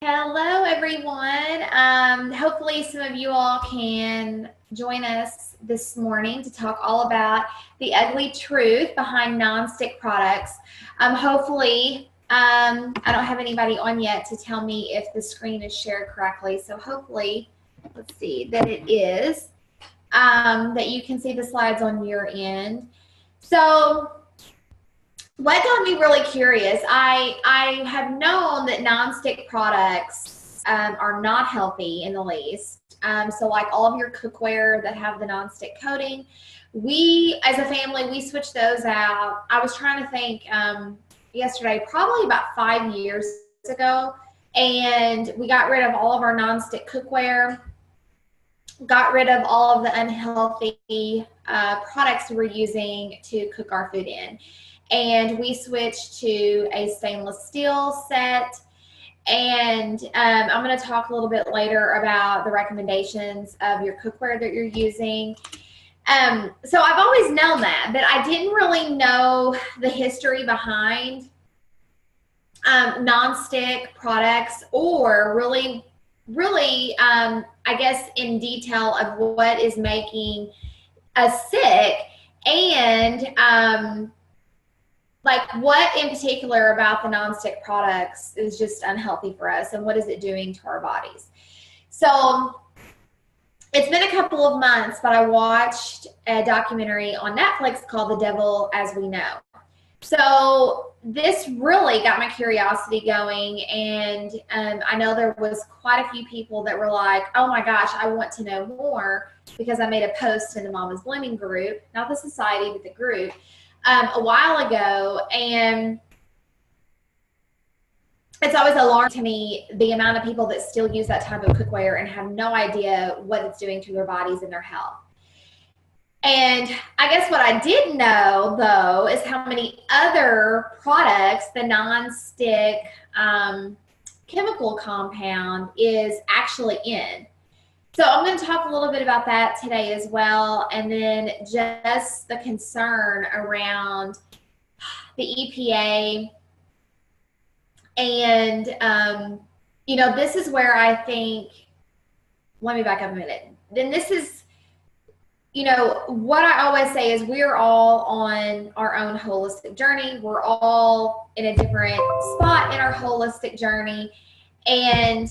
Hello, everyone. Hopefully, some of you all can join us this morning to talk all about the ugly truth behind nonstick products. Hopefully, I don't have anybody on yet to tell me if the screen is shared correctly. So hopefully, let's see that it is, that you can see the slides on your end. So what got me really curious, I have known that nonstick products are not healthy in the least. So like all of your cookware that have the nonstick coating, we as a family, we switched those out. I was trying to think yesterday, probably about 5 years ago, and we got rid of all of our nonstick cookware, got rid of all of the unhealthy products we were using to cook our food in. And we switched to a stainless steel set. And I'm going to talk a little bit later about the recommendations of your cookware that you're using. So I've always known that, but I didn't really know the history behind nonstick products, or really, I guess, in detail of what is making us sick, and like what in particular about the nonstick products is just unhealthy for us, and what is it doing to our bodies. So it's been a couple of months, but I watched a documentary on Netflix called The Devil as We Know. So this really got my curiosity going, and I know there was quite a few people that were like, oh my gosh, I want to know more, because I made a post in the Mama's Blooming group, not the society, but the group, a while ago, and it's always alarming to me the amount of people that still use that type of cookware and have no idea what it's doing to their bodies and their health. And I guess what I didn't know, though, is how many other products the nonstick chemical compound is actually in. So I'm going to talk a little bit about that today as well, and then just the concern around the EPA. And, this is where I think, let me back up a minute. Then this is, what I always say is we're all on our own holistic journey. We're all in a different spot in our holistic journey. And,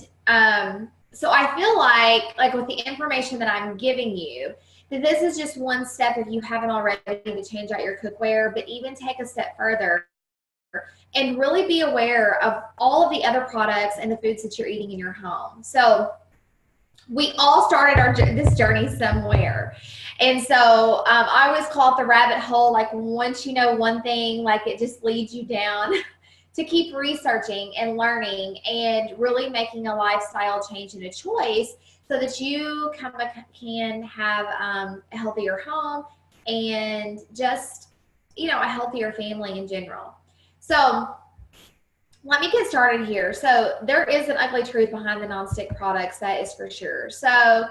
so I feel like with the information that I'm giving you, that this is just one step if you haven't already to change out your cookware, but even take a step further and really be aware of all of the other products and the foods that you're eating in your home. So we all started this journey somewhere. And so I always call it the rabbit hole. Like once you know one thing, like it just leads you down to keep researching and learning and really making a lifestyle change and a choice so that you can have a healthier home and just, a healthier family in general. So let me get started here. So there is an ugly truth behind the nonstick products, that is for sure. So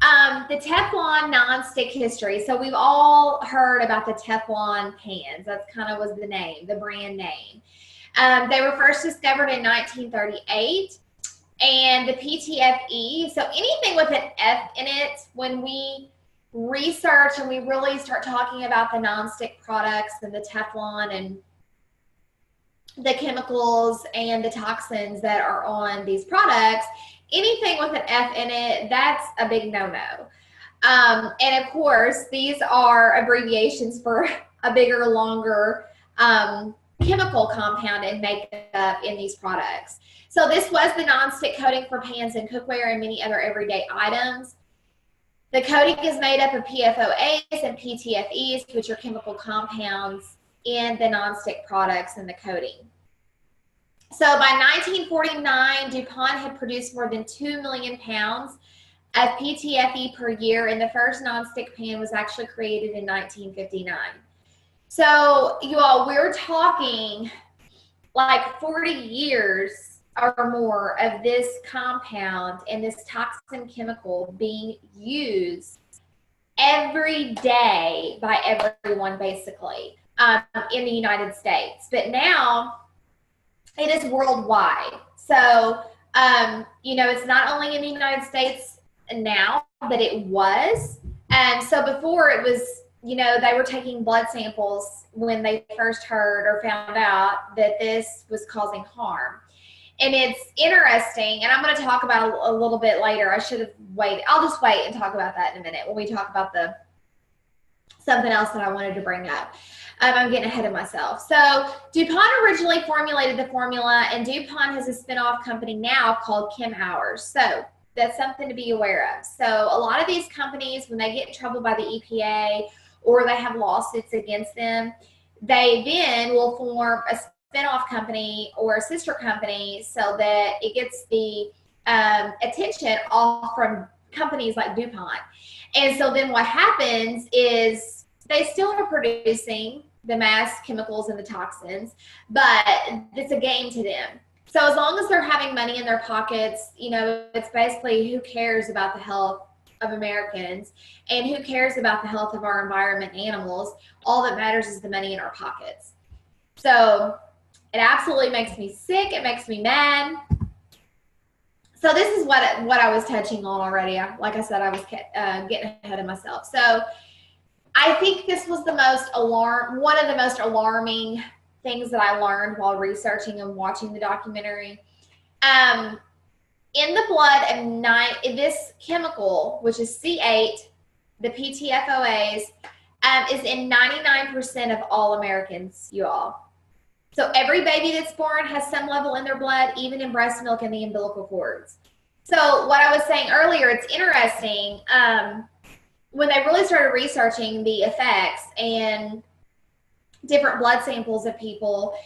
the Teflon nonstick history. So we've all heard about the Teflon pans. That's kind of was the name, the brand name. They were first discovered in 1938, and the PTFE, so anything with an F in it, when we research and we really start talking about the nonstick products and the Teflon and the chemicals and the toxins that are on these products, anything with an F in it, that's a big no-no. And of course, these are abbreviations for a bigger, longer chemical compound and makeup in these products. So this was the nonstick coating for pans and cookware and many other everyday items. The coating is made up of PFOAs and PTFEs, which are chemical compounds in the nonstick products and the coating. So by 1949, DuPont had produced more than 2 million pounds of PTFE per year, and the first nonstick pan was actually created in 1959. So you all, we're talking like 40 years or more of this compound and this toxin chemical being used every day by everyone, basically, in the United States. But now it is worldwide. So You know, it's not only in the United States now, but it was. And so before it was, you know, they were taking blood samples when they first heard or found out that this was causing harm. And it's interesting, and I'm going to talk about a little bit later. I should have waited. I'll just wait and talk about that in a minute when we talk about something else that I wanted to bring up. I'm getting ahead of myself. So DuPont originally formulated the formula, and DuPont has a spinoff company now called ChemHours. So that's something to be aware of. So a lot of these companies, when they get in trouble by the EPA or they have lawsuits against them, they then will form a spinoff company or a sister company so that it gets the attention off from companies like DuPont. And so then what happens is they still are producing the mass chemicals and the toxins, but it's a gain to them. So as long as they're having money in their pockets, you know, it's basically who cares about the health of Americans and who cares about the health of our environment and animals. All that matters is the money in our pockets. So it absolutely makes me sick. It makes me mad. So this is what I was touching on already. Like I said, I was getting ahead of myself. So I think this was one of the most alarming things that I learned while researching and watching the documentary. In the blood of this chemical, which is C8, the PTFOAs, is in 99% of all Americans, you all. So every baby that's born has some level in their blood, even in breast milk and the umbilical cords. So what I was saying earlier, it's interesting. When they really started researching the effects and different blood samples of people,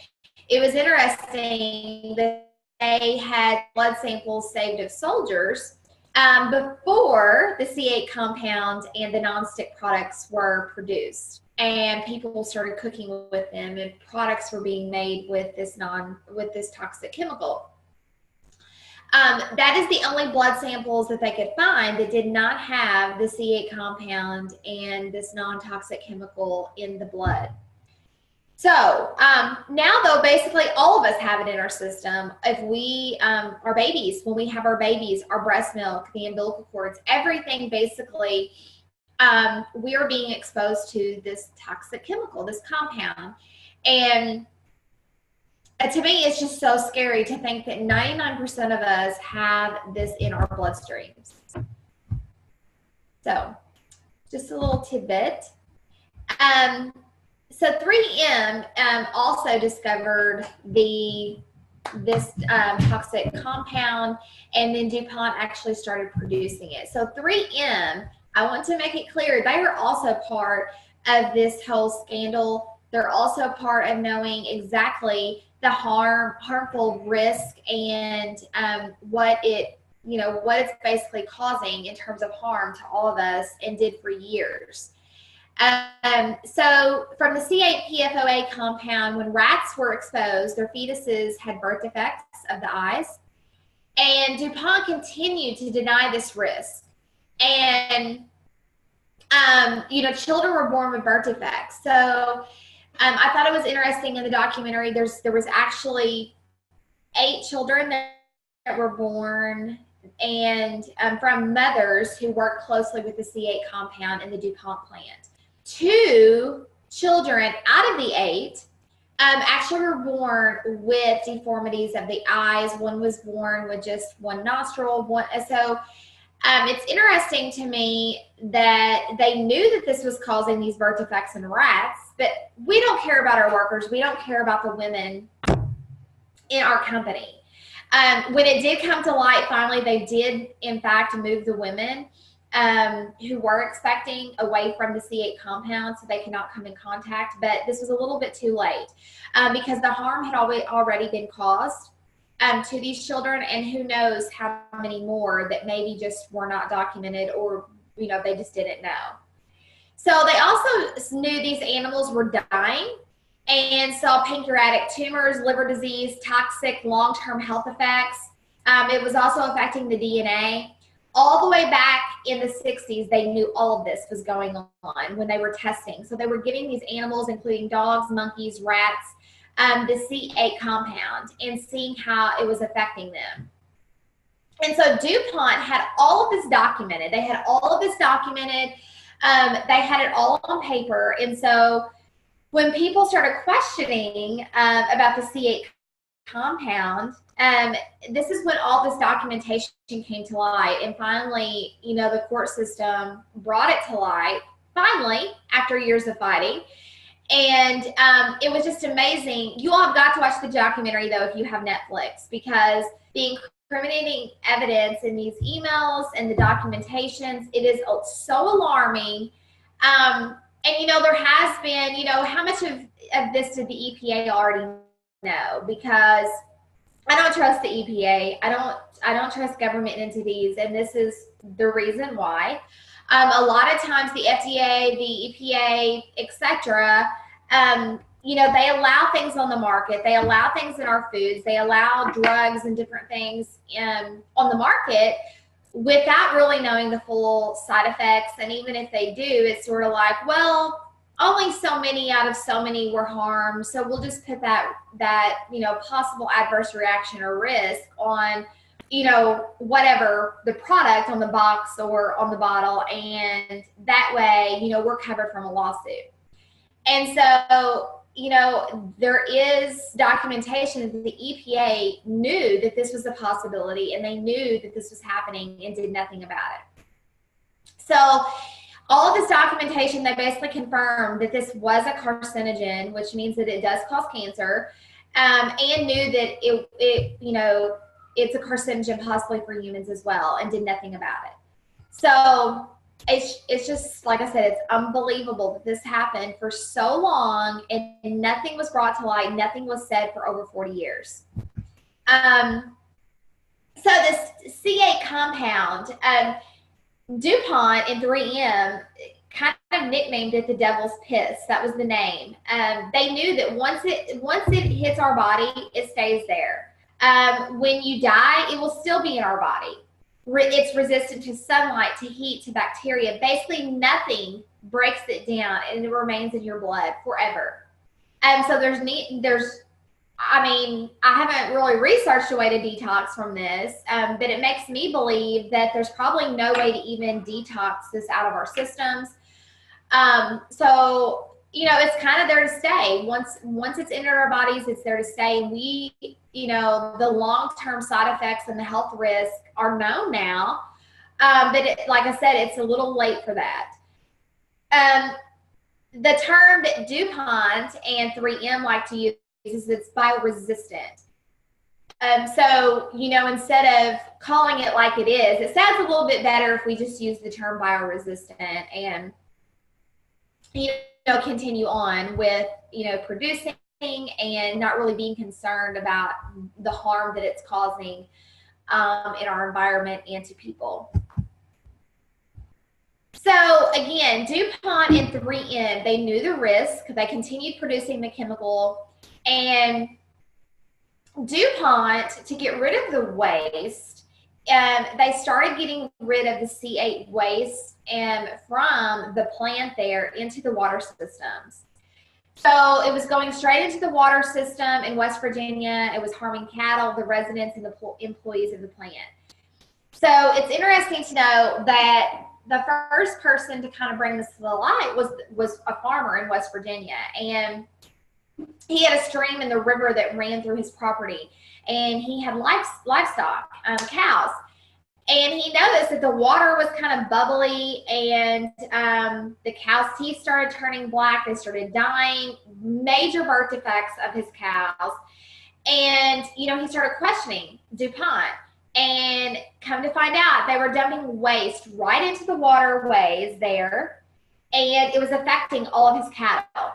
it was interesting that they had blood samples saved of soldiers before the C8 compound and the nonstick products were produced, and people started cooking with them, and products were being made with this toxic chemical. That is the only blood samples that they could find that did not have the C8 compound and this non-toxic chemical in the blood. So now, though, basically all of us have it in our system. If we are babies, when we have our babies, our breast milk, the umbilical cords, everything basically, we are being exposed to this toxic chemical, this compound. And to me, it's just so scary to think that 99% of us have this in our bloodstreams. So just a little tidbit. So 3M also discovered this toxic compound, and then DuPont actually started producing it. So 3M, I want to make it clear, they are also part of this whole scandal. They're also part of knowing exactly the harmful risk and what it's basically causing in terms of harm to all of us, and did for years. So from the C8PFOA compound, when rats were exposed, their fetuses had birth defects of the eyes, and DuPont continued to deny this risk. And children were born with birth defects. So I thought it was interesting in the documentary. There was actually 8 children that were born and from mothers who worked closely with the C8 compound in the DuPont plant. 2 children out of the 8 actually were born with deformities of the eyes. One was born with just one nostril. So it's interesting to me that they knew that this was causing these birth defects in rats, but we don't care about our workers. We don't care about the women in our company. When it did come to light, finally, they did, in fact, move the women who were expecting away from the C8 compound so they could not come in contact. But this was a little bit too late because the harm had already been caused to these children, and who knows how many more that maybe just were not documented, or they just didn't know. So they also knew these animals were dying and saw pancreatic tumors, liver disease, toxic long-term health effects. It was also affecting the DNA. All the way back in the 60s, they knew all of this was going on when they were testing. So they were giving these animals, including dogs, monkeys, rats, the C8 compound, and seeing how it was affecting them. And so DuPont had all of this documented. They had all of this documented. They had it all on paper. And so when people started questioning about the C8 compound, this is when all this documentation came to light. And finally, you know, the court system brought it to light, finally, after years of fighting. And it was just amazing. You all have got to watch the documentary, though, if you have Netflix, because the incriminating evidence in these emails and the documentations, it is so alarming. And, you know, there has been, you know, how much of this did the EPA already know? Because I don't trust the EPA. I don't trust government entities, and this is the reason why. A lot of times the FDA, the EPA, etc., you know, they allow things on the market. They allow things in our foods. They allow drugs and different things on the market without really knowing the full side effects. And even if they do, it's sort of like, well, only so many out of so many were harmed, so we'll just put that you know, possible adverse reaction or risk on, you know, whatever the product on the box or on the bottle, and that way, you know, we're covered from a lawsuit. And so, you know, there is documentation that the EPA knew that this was a possibility, and they knew that this was happening and did nothing about it. So all of this documentation, they basically confirmed that this was a carcinogen, which means that it does cause cancer, and knew that it you know, it's a carcinogen possibly for humans as well, and did nothing about it. So it's just, like I said, it's unbelievable that this happened for so long and nothing was brought to light, nothing was said for over 40 years. So this C8 compound, DuPont and 3M kind of nicknamed it the devil's piss. That was the name. They knew that once it hits our body, it stays there. When you die, it will still be in our body. It's resistant to sunlight, to heat, to bacteria. Basically, nothing breaks it down, and it remains in your blood forever. So I mean, I haven't really researched a way to detox from this, but it makes me believe that there's probably no way to even detox this out of our systems. So, you know, it's kind of there to stay. Once it's entered our bodies, it's there to stay. And we, you know, the long-term side effects and the health risk are known now. But like I said, it's a little late for that. The term that DuPont and 3M like to use is it's bioresistant. So, you know, instead of calling it like it is, it sounds a little bit better if we just use the term bioresistant and, you know, continue on with, you know, producing and not really being concerned about the harm that it's causing in our environment and to people. So again, DuPont and 3M, they knew the risk. They continued producing the chemical, and DuPont, to get rid of the waste, they started getting rid of the C8 waste from the plant there into the water systems. So it was going straight into the water system in West Virginia. It was harming cattle, the residents, and the employees of the plant. So it's interesting to know that the first person to kind of bring this to the light was a farmer in West Virginia, and he had a stream in the river that ran through his property, and he had livestock, cows, and he noticed that the water was kind of bubbly, and the cows' teeth started turning black. They started dying, major birth defects of his cows, and, you know, he started questioning DuPont. And come to find out, they were dumping waste right into the waterways there, and it was affecting all of his cattle.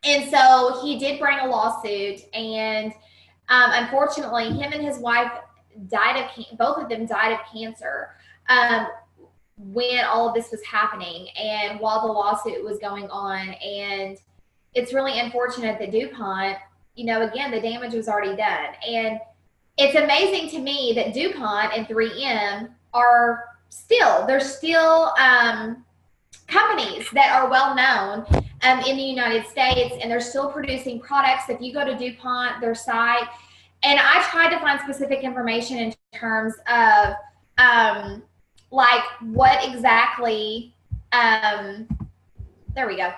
And so he did bring a lawsuit, and unfortunately, him and his wife both of them died of cancer when all of this was happening and while the lawsuit was going on. And it's really unfortunate that DuPont, you know, again, the damage was already done. And it's amazing to me that DuPont and 3M they're still companies that are well known in the United States, and they're still producing products. If you go to DuPont, their site, And I tried to find specific information in terms of like what exactly, there we go.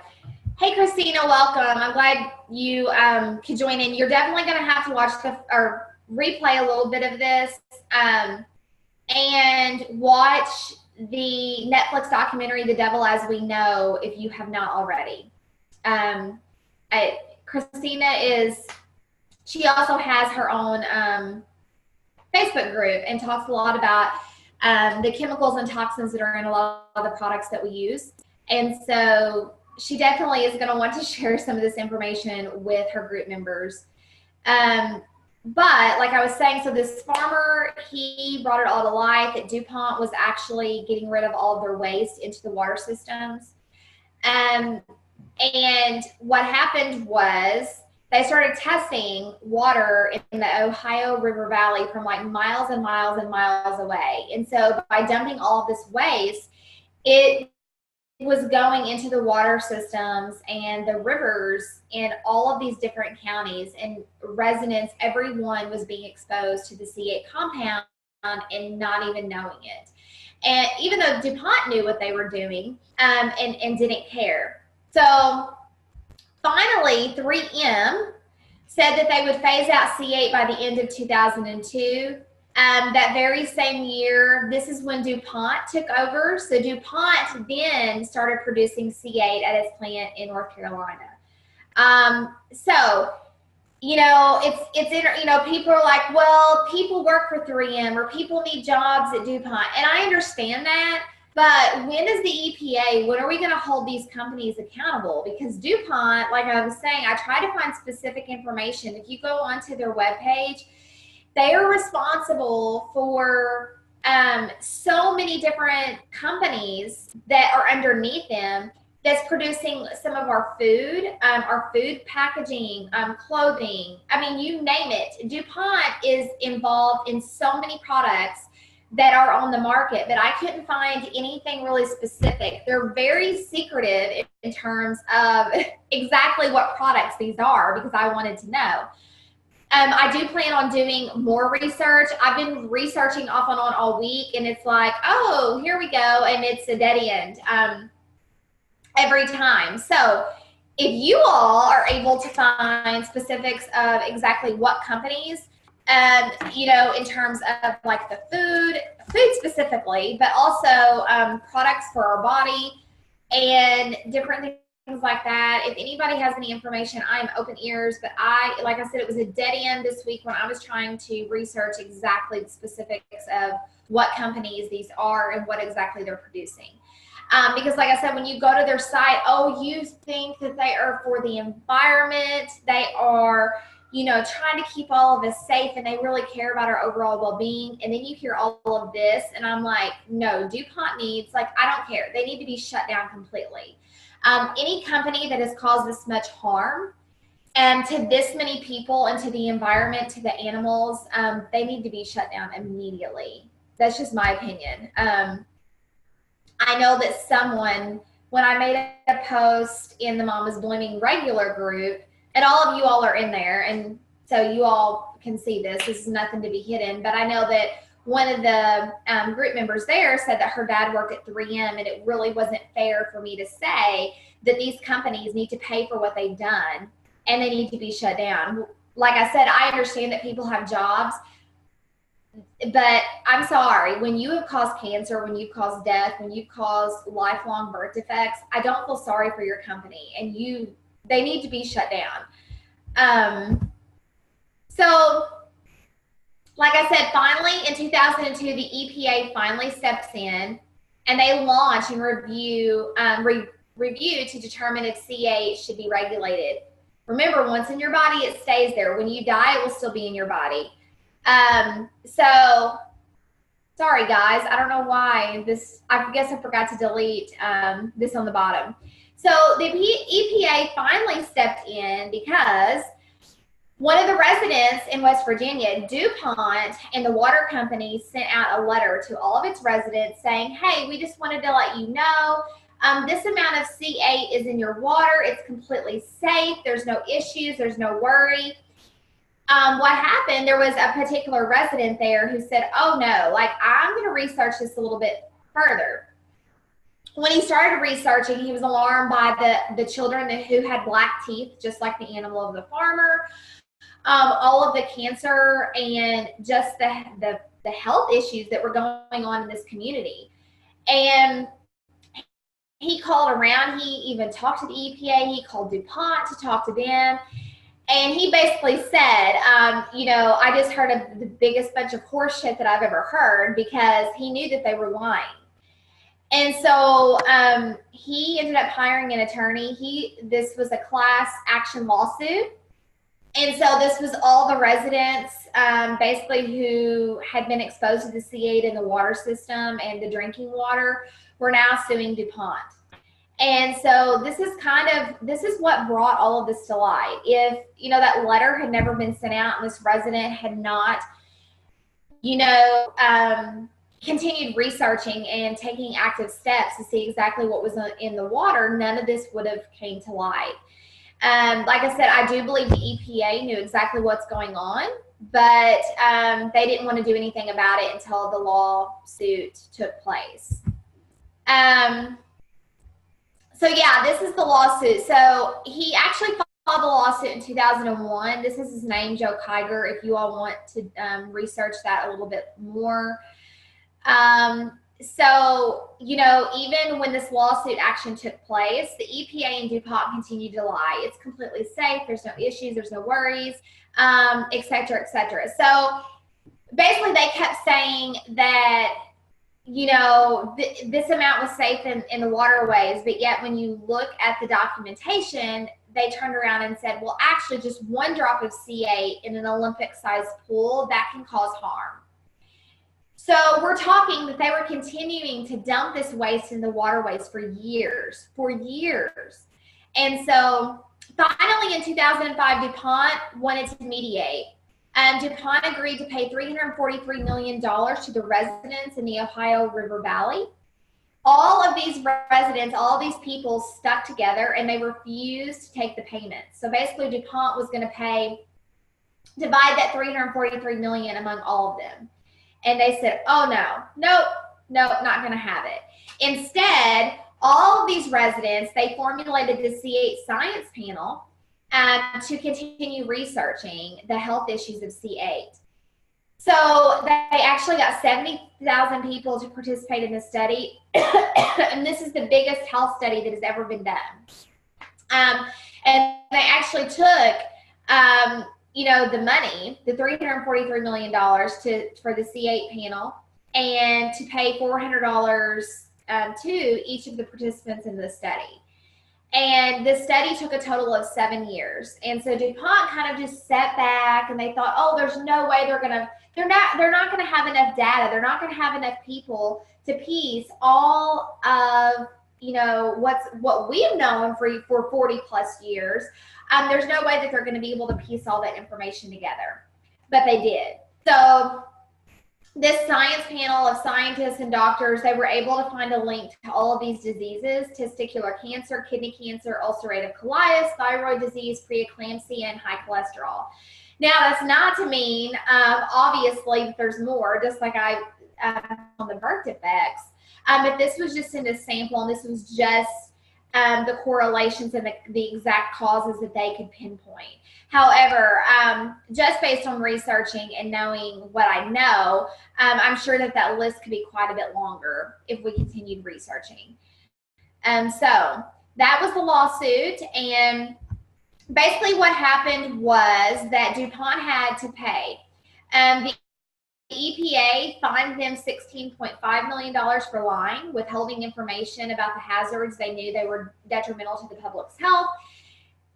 Hey, Christina, welcome. I'm glad you could join in. You're definitely going to have to watch or replay a little bit of this and watch the Netflix documentary, The Devil as We Know, if you have not already. Christina she also has her own Facebook group and talks a lot about the chemicals and toxins that are in a lot of the products that we use. And so she definitely is going to want to share some of this information with her group members. But like I was saying, so this farmer, he brought it all to light that DuPont was actually getting rid of all of their waste into the water systems. And what happened was they started testing water in the Ohio River Valley from like miles and miles and miles away. And so by dumping all of this waste, it was going into the water systems and the rivers in all of these different counties, and residents, everyone was being exposed to the C8 compound and not even knowing it. And even though DuPont knew what they were doing and didn't care. So finally, 3M said that they would phase out C8 by the end of 2002. That very same year, this is when DuPont took over. So DuPont then started producing C8 at its plant in North Carolina. So, you know, people are like, well, people work for 3M or people need jobs at DuPont. And I understand that. But when is the EPA, when are we going to hold these companies accountable? Because DuPont, like I was saying, I try to find specific information. If you go onto their webpage, they are responsible for so many different companies that are underneath them that's producing some of our food packaging, clothing. I mean, you name it. DuPont is involved in so many products that are on the market, but I couldn't find anything really specific. They're very secretive in terms of exactly what products these are, because I wanted to know. I do plan on doing more research. I've been researching off and on all week, and it's like, oh, here we go, and it's a dead end every time. So if you all are able to find specifics of exactly what companies, you know, in terms of like the food specifically, but also products for our body and different things like that. If anybody has any information, I am open ears. But like I said, it was a dead end this week when I was trying to research exactly the specifics of what companies these are and what exactly they're producing. Because like I said, when you go to their site, oh, you think that they are for the environment. They are, you know, trying to keep all of us safe, and they really care about our overall well-being. And then you hear all of this, and I'm like, no, DuPont needs, like, I don't care. They need to be shut down completely. Any company that has caused this much harm to this many people and to the environment, to the animals, they need to be shut down immediately. That's just my opinion. I know that someone, when I made a post in the Mama's Blooming regular group, and all of you all are in there, and so you all can see this. This is nothing to be hidden. But I know that one of the group members there said that her dad worked at 3M, and it really wasn't fair for me to say that these companies need to pay for what they've done, and they need to be shut down. Like I said, I understand that people have jobs, but I'm sorry, when you have caused cancer, when you've caused death, when you've caused lifelong birth defects, I don't feel sorry for your company, and they need to be shut down. So like I said, finally in 2002, the EPA finally steps in, and they launch and review to determine if C8 should be regulated. Remember, once in your body, it stays there. When you die, it will still be in your body. So sorry guys, I don't know why I guess I forgot to delete this on the bottom. So the EPA finally stepped in because one of the residents in West Virginia, DuPont and the water company, sent out a letter to all of its residents saying, hey, we just wanted to let you know this amount of C8 is in your water. It's completely safe. There's no issues. There's no worry. what happened, there was a particular resident there who said, oh no, like I'm going to research this a little bit further. When he started researching, he was alarmed by the children who had black teeth, just like the animal of the farmer, all of the cancer and just the health issues that were going on in this community. And he called around, he even talked to the EPA, he called DuPont to talk to them. And he basically said, I just heard of the biggest bunch of horse shit that I've ever heard, because he knew that they were lying. And so he ended up hiring an attorney. This was a class action lawsuit. And so this was all the residents basically who had been exposed to the C8 in the water system and the drinking water were now suing DuPont. And so this is what brought all of this to light. If, that letter had never been sent out and this resident had not, continued researching and taking active steps to see exactly what was in the water, none of this would have came to light. Like I said, I do believe the EPA knew exactly what's going on, but they didn't want to do anything about it until the lawsuit took place. So yeah, this is the lawsuit. So he actually filed the lawsuit in 2001. This is his name, Joe Kiger, if you all want to research that a little bit more. So, even when this lawsuit action took place, the EPA and DuPont continued to lie. It's completely safe. There's no issues. There's no worries, et cetera, et cetera. So basically they kept saying that, this amount was safe in the waterways, but yet when you look at the documentation, they turned around and said, well, actually just one drop of C8 in an Olympic-sized pool, that can cause harm. So we're talking that they were continuing to dump this waste in the waterways for years. And so finally in 2005, DuPont wanted to mediate. DuPont agreed to pay $343 million to the residents in the Ohio River Valley. All of these residents, all these people stuck together and they refused to take the payment. So basically DuPont was going to divide that $343 million among all of them. And they said, oh, nope, not going to have it. Instead, all of these residents, they formulated the C8 science panel to continue researching the health issues of C8. So they actually got 70,000 people to participate in the study. And this is the biggest health study that has ever been done. And they actually took the money, the $343 million for the C8 panel, and to pay $400 to each of the participants in the study. And the study took a total of 7 years. And so DuPont kind of just sat back and they thought, oh, there's no way they're not going to have enough data. They're not going to have enough people to piece all of, what we've known for 40 plus years. There's no way that they're going to be able to piece all that information together, but they did. So this science panel of scientists and doctors, they were able to find a link to all of these diseases: testicular cancer, kidney cancer, ulcerative colitis, thyroid disease, preeclampsia, and high cholesterol. Now, that's not to mean, obviously, that there's more, just like on the birth defects. But this was just in a sample, and this was just the correlations and the exact causes that they could pinpoint. However, just based on researching and knowing what I know, I'm sure that list could be quite a bit longer if we continued researching. So that was the lawsuit, and basically what happened was that DuPont had to pay. The EPA fined them $16.5 million for lying, withholding information about the hazards they knew they were detrimental to the public's health.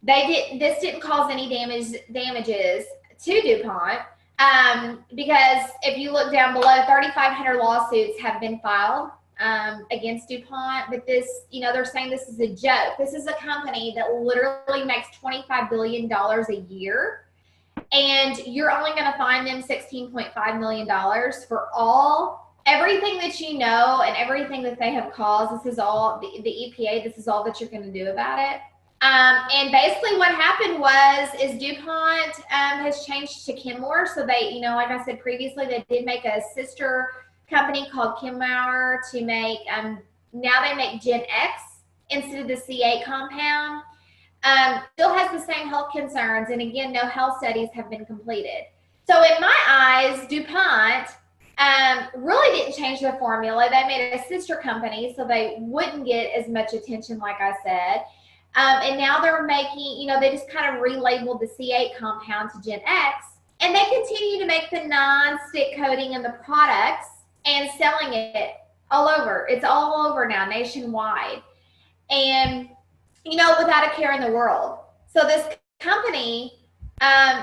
This didn't cause any damages to DuPont, because if you look down below, 3,500 lawsuits have been filed against DuPont, but this, they're saying this is a joke. This is a company that literally makes $25 billion a year. And you're only going to fine them $16.5 million for everything that you know and everything that they have caused. This is all the EPA. This is all that you're going to do about it. And basically what happened is DuPont has changed to Kenmore. So they, you know, like I said previously, they did make a sister company called Kenmauer to make, now they make Gen X instead of the C8 compound. Still has the same health concerns. And again, no health studies have been completed. So in my eyes, DuPont really didn't change the formula. They made a sister company so they wouldn't get as much attention, like I said. And now they're making, you know, they just kind of relabeled the C8 compound to Gen X. And they continue to make the non-stick coating in the products and selling it all over. It's all over now, nationwide. And, you know, without a care in the world. So this company,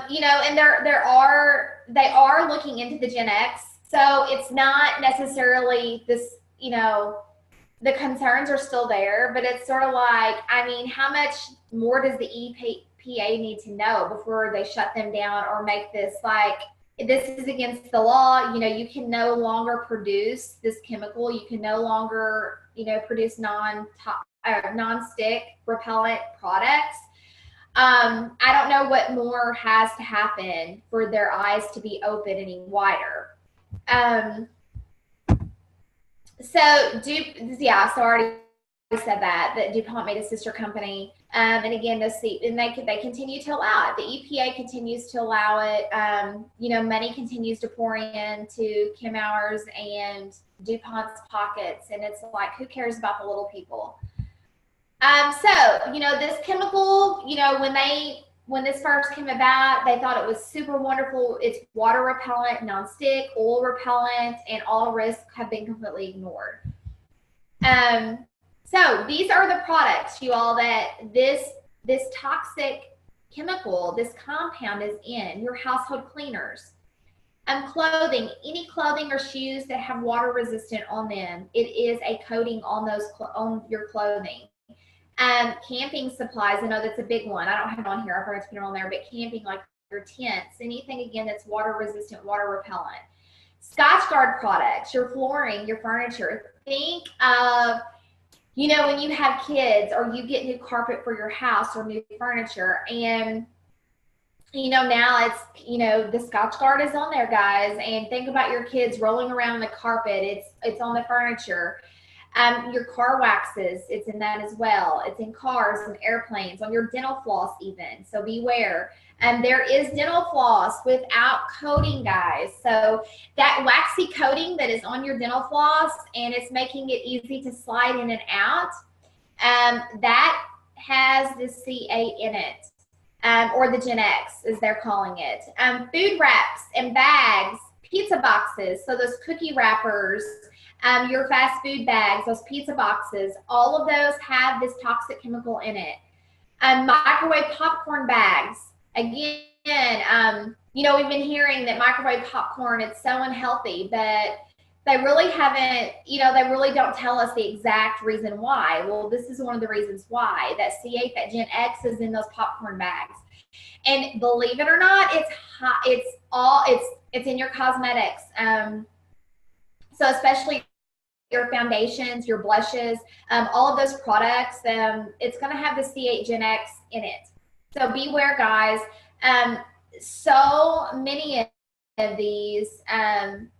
you know, and they are looking into the Gen X. So it's not necessarily this, you know, the concerns are still there, but it's sort of like, I mean, how much more does the EPA need to know before they shut them down or make this like, this is against the law? You know, you can no longer produce this chemical. You can no longer, you know, produce non-stick repellent products. I don't know what more has to happen for their eyes to be open any wider. So I already said that DuPont made a sister company. And again, they continue to allow it. The EPA continues to allow it. You know, money continues to pour into Kenmauer's and DuPont's pockets. And it's like, who cares about the little people? So, you know, this chemical, you know, when this first came about, they thought it was super wonderful. It's water repellent, non-stick, oil repellent, and all risks have been completely ignored. So these are the products, you all, that this toxic chemical, this compound is in your household cleaners. Clothing, any clothing or shoes that have water resistant on them, it is a coating on on your clothing. Camping supplies, I know that's a big one. I don't have it on here. I forgot to put it on there, but camping, like your tents, anything again that's water resistant, water repellent. Scotchgard products, your flooring, your furniture. Think of, you know, when you have kids or you get new carpet for your house or new furniture, and you know, now it's, you know, the Scotchgard is on there, guys, and think about your kids rolling around the carpet. It's on the furniture. Your car waxes, it's in that as well. It's in cars and airplanes, on your dental floss even, so beware. There is dental floss without coating, guys. So that waxy coating that is on your dental floss and it's making it easy to slide in and out, that has the C8 in it, or the Gen X as they're calling it. Food wraps and bags, pizza boxes, so those cookie wrappers, your fast food bags, those pizza boxes, all of those have this toxic chemical in it. Microwave popcorn bags, again, you know, we've been hearing that microwave popcorn, it's so unhealthy, but they really haven't, you know, they really don't tell us the exact reason why. Well, this is one of the reasons why. That C8, that Gen X is in those popcorn bags. And believe it or not, it's in your cosmetics. So especially your foundations, your blushes, all of those products, it's going to have the C8 Gen X in it. So beware, guys. So many of these,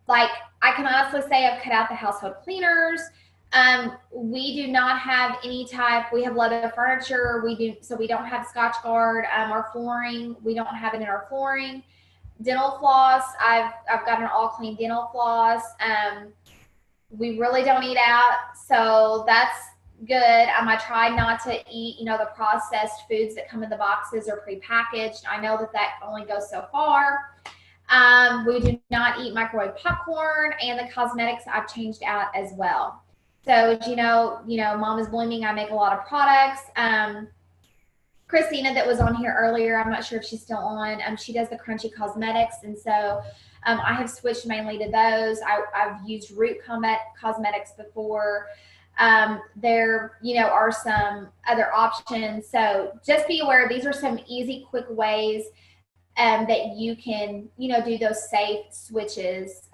like I can honestly say I've cut out the household cleaners. We do not have any type, we have leather furniture, so we don't have Scotchgard. Our flooring, we don't have it in our flooring. Dental floss, I've got an all clean dental floss. We really don't eat out, so that's good. I try not to eat, you know, the processed foods that come in the boxes or prepackaged. I know that only goes so far. We do not eat microwave popcorn, and the cosmetics I've changed out as well. So, you know, Mom is Blooming, I make a lot of products. Christina that was on here earlier, I'm not sure if she's still on, she does the Crunchy Cosmetics, and so I have switched mainly to those. I've used Root Cosmetics before. There, you know, are some other options. So just be aware, these are some easy, quick ways that you can, you know, do those safe switches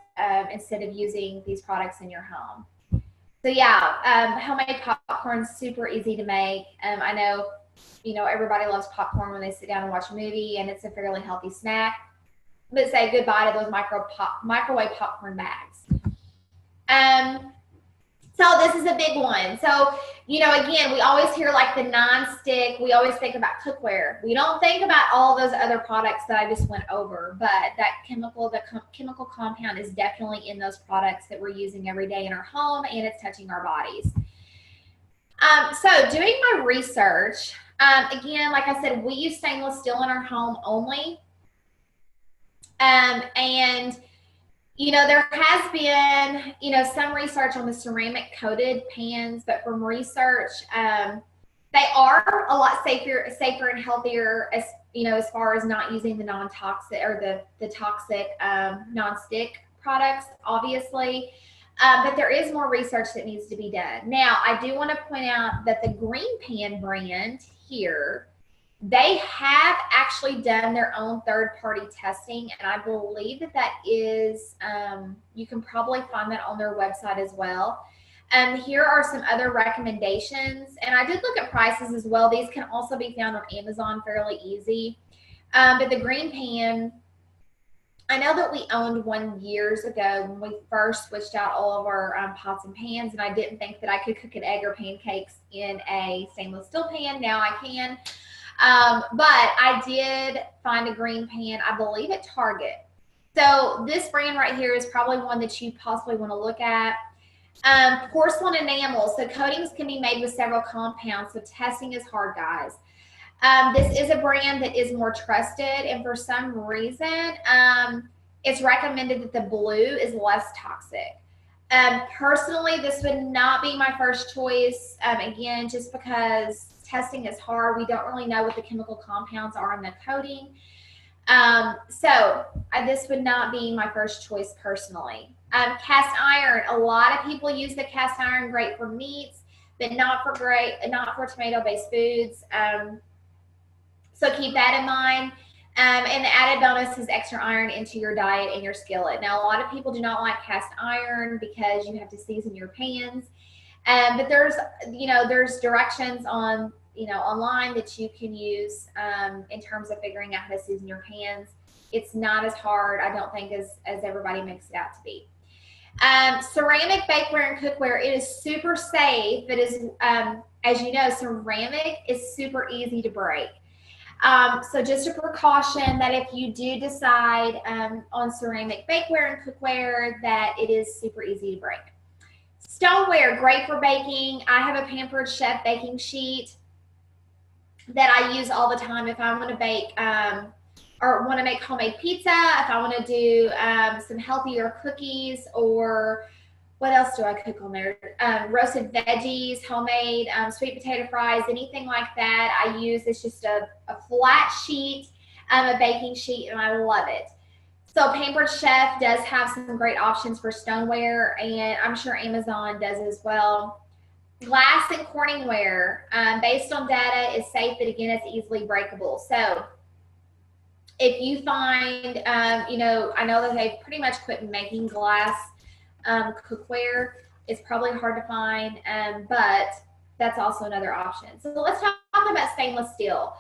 instead of using these products in your home. So yeah, homemade popcorn, super easy to make. I know you know, everybody loves popcorn when they sit down and watch a movie, and it's a fairly healthy snack. But say goodbye to those microwave popcorn bags. So this is a big one. So, you know, again, we always hear like the non-stick. We always think about cookware. We don't think about all those other products that I just went over, but that chemical compound is definitely in those products that we're using every day in our home, and it's touching our bodies. So doing my research, again, like I said, we use stainless steel in our home only. And you know, there has been, you know, some research on the ceramic coated pans, but from research, they are a lot safer and healthier, as you know, as far as not using the non-toxic or the toxic non-stick products, obviously. But there is more research that needs to be done. Now, I do want to point out that the Green Pan brand here, they have actually done their own third-party testing, and I believe that that is, you can probably find that on their website as well. Here are some other recommendations, and I did look at prices as well. These can also be found on Amazon fairly easy. But the Green Pan, I know that we owned one years ago when we first switched out all of our pots and pans, and I didn't think that I could cook an egg or pancakes in a stainless steel pan. Now I can. But I did find a Green Pan, I believe at Target. So this brand right here is probably one that you possibly want to look at. Porcelain enamel. So coatings can be made with several compounds. So testing is hard, guys. This is a brand that is more trusted, and for some reason, it's recommended that the blue is less toxic. Personally, this would not be my first choice. Again, just because testing is hard. We don't really know what the chemical compounds are in the coating. So this would not be my first choice personally. Cast iron. A lot of people use the cast iron, great for meats, but not for tomato-based foods. So keep that in mind. And the added bonus is extra iron into your diet and your skillet. Now, a lot of people do not like cast iron because you have to season your pans. But there's directions on, online that you can use in terms of figuring out how to season your pans. It's not as hard, I don't think, as everybody makes it out to be. Ceramic bakeware and cookware, it is super safe, but as you know, ceramic is super easy to break. So just a precaution that if you do decide on ceramic bakeware and cookware, that it is super easy to break. Stoneware, great for baking. I have a Pampered Chef baking sheet that I use all the time if I want to bake or want to make homemade pizza, if I want to do some healthier cookies, or what else do I cook on there? Roasted veggies, homemade sweet potato fries, anything like that. I use, it's just a flat sheet, a baking sheet, and I love it. So Pampered Chef does have some great options for stoneware, and I'm sure Amazon does as well. Glass and Corningware, based on data, is safe, but again, it's easily breakable. So if you find, I know that they've pretty much quit making glass cookware. It's probably hard to find, but that's also another option. So let's talk about stainless steel.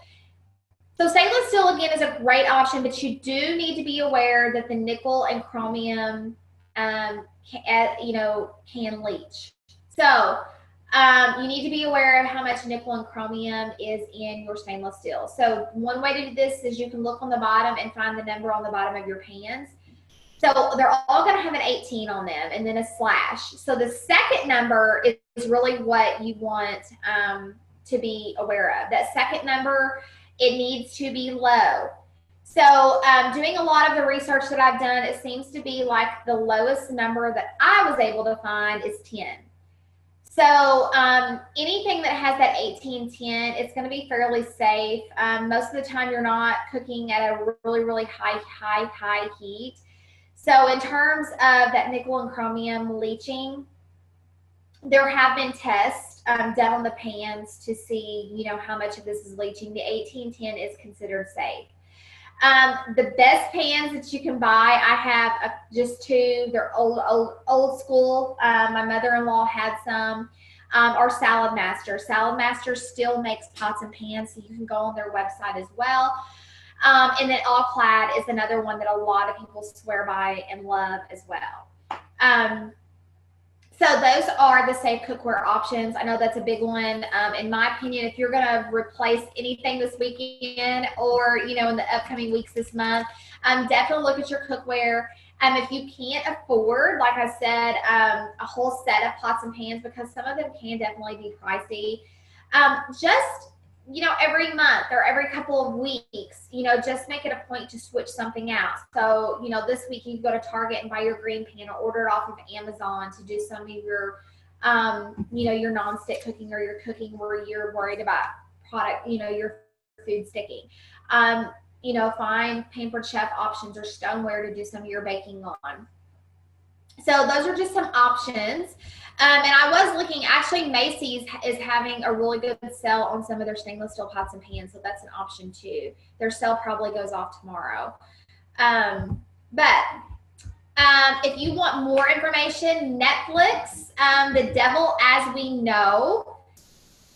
So stainless steel, again, is a great option, but you do need to be aware that the nickel and chromium, can leach. So you need to be aware of how much nickel and chromium is in your stainless steel. So one way to do this is you can look on the bottom and find the number on the bottom of your pans. So they're all going to have an 18 on them and then a slash. So the second number is really what you want to be aware of. That second number, it needs to be low. So doing a lot of the research that I've done, it seems to be like the lowest number that I was able to find is 10. So anything that has that 1810, it's going to be fairly safe. Most of the time you're not cooking at a really, really high heat. So in terms of that nickel and chromium leaching, there have been tests done on the pans to see, how much of this is leaching. The 1810 is considered safe. The best pans that you can buy, I have just two. They're old school. My mother-in-law had some. or Salad Master. Salad Master still makes pots and pans, so you can go on their website as well. And then All Clad is another one that a lot of people swear by and love as well. So those are the safe cookware options. I know that's a big one. In my opinion, if you're going to replace anything this weekend or, you know, in the upcoming weeks this month, definitely look at your cookware. If you can't afford, like I said, a whole set of pots and pans, because some of them can definitely be pricey, just, you know, every month or every couple of weeks, you know, just make it a point to switch something out. So, you know, this week you can go to Target and buy your green pan or order it off of Amazon to do some of your, you know, your nonstick cooking or your cooking where you're worried about product, you know, your food sticking. You know, find Pampered Chef options or stoneware to do some of your baking on. So those are just some options. And I was looking, actually Macy's is having a really good sale on some of their stainless steel pots and pans, so that's an option too. Their sale probably goes off tomorrow. If you want more information, Netflix, The Devil as We Know.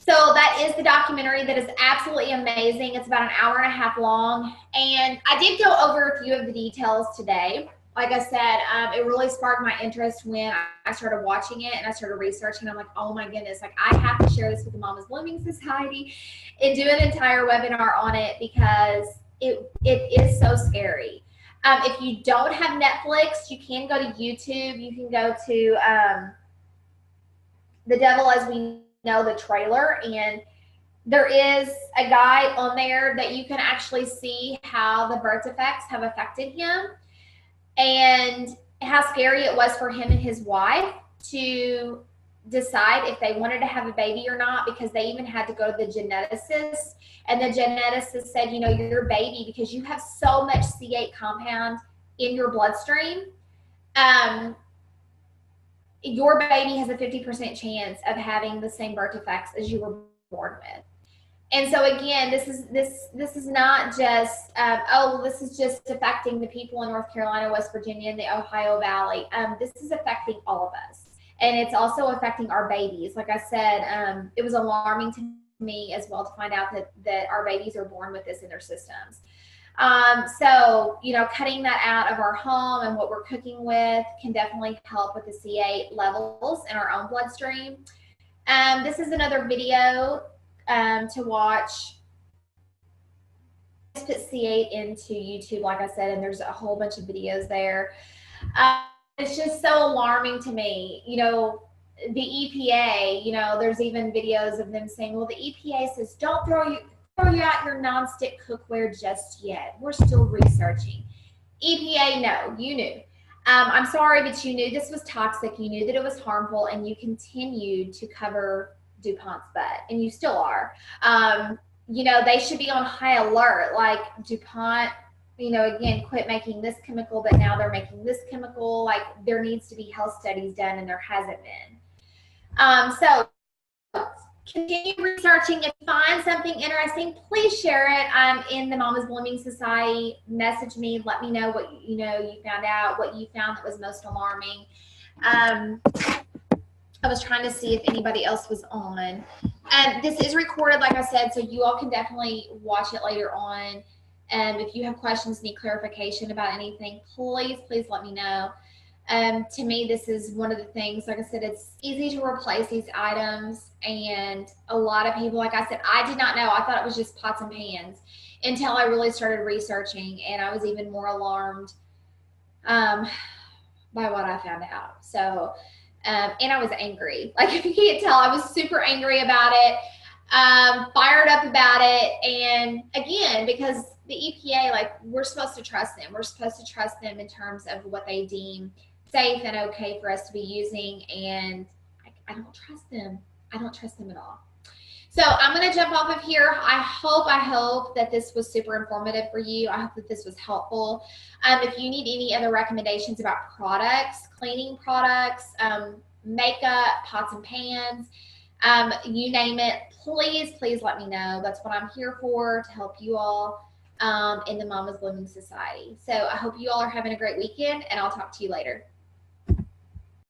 So that is the documentary that is absolutely amazing. It's about an hour and a half long. And I did go over a few of the details today. Like I said, it really sparked my interest when I started watching it and I started researching. I'm like, oh my goodness, like I have to share this with the Mama's Blooming Society and do an entire webinar on it because it is so scary. If you don't have Netflix, you can go to YouTube. You can go to The Devil as We Know, the trailer, and there is a guy on there that you can actually see how the birth defects have affected him and how scary it was for him and his wife to decide if they wanted to have a baby or not, because they even had to go to the geneticist, and the geneticist said, you know, your baby, because you have so much C8 compound in your bloodstream, your baby has a 50% chance of having the same birth defects as you were born with. And so again, this is not just this is just affecting the people in North Carolina, West Virginia, and the Ohio Valley. This is affecting all of us, and it's also affecting our babies. Like I said, it was alarming to me as well to find out that our babies are born with this in their systems. So, you know, cutting that out of our home and what we're cooking with can definitely help with the C8 levels in our own bloodstream. This is another video to watch. Just put C8 into YouTube, like I said, and there's a whole bunch of videos there. It's just so alarming to me. You know, the EPA, you know, there's even videos of them saying, well, the EPA says don't throw you out your nonstick cookware just yet. We're still researching. EPA, no, you knew. I'm sorry, but you knew this was toxic. You knew that it was harmful, and you continued to cover DuPont's butt, and you still are. You know, they should be on high alert. Like DuPont, you know, again, quit making this chemical, but now they're making this chemical. Like there needs to be health studies done, and there hasn't been. So continue researching. If you find something interesting, please share it in the Mama's Blooming Society. Message me. Let me know what you found out, what you found that was most alarming. I was trying to see if anybody else was on. This is recorded, like I said, so you all can definitely watch it later on. If you have questions, need clarification about anything, please let me know. To me, this is one of the things, like I said, it's easy to replace these items, and a lot of people, like I said, I did not know. I thought it was just pots and pans until I really started researching, and I was even more alarmed by what I found out. So, and I was angry. Like, if you can't tell, I was super angry about it, fired up about it, and again, because the EPA, like, we're supposed to trust them. We're supposed to trust them in terms of what they deem safe and okay for us to be using, and I don't trust them. I don't trust them at all. So I'm going to jump off of here. I hope that this was super informative for you. I hope that this was helpful. If you need any other recommendations about products, cleaning products, makeup, pots and pans, you name it, please let me know. That's what I'm here for, to help you all in the Mama's Blooming Society. So I hope you all are having a great weekend, and I'll talk to you later.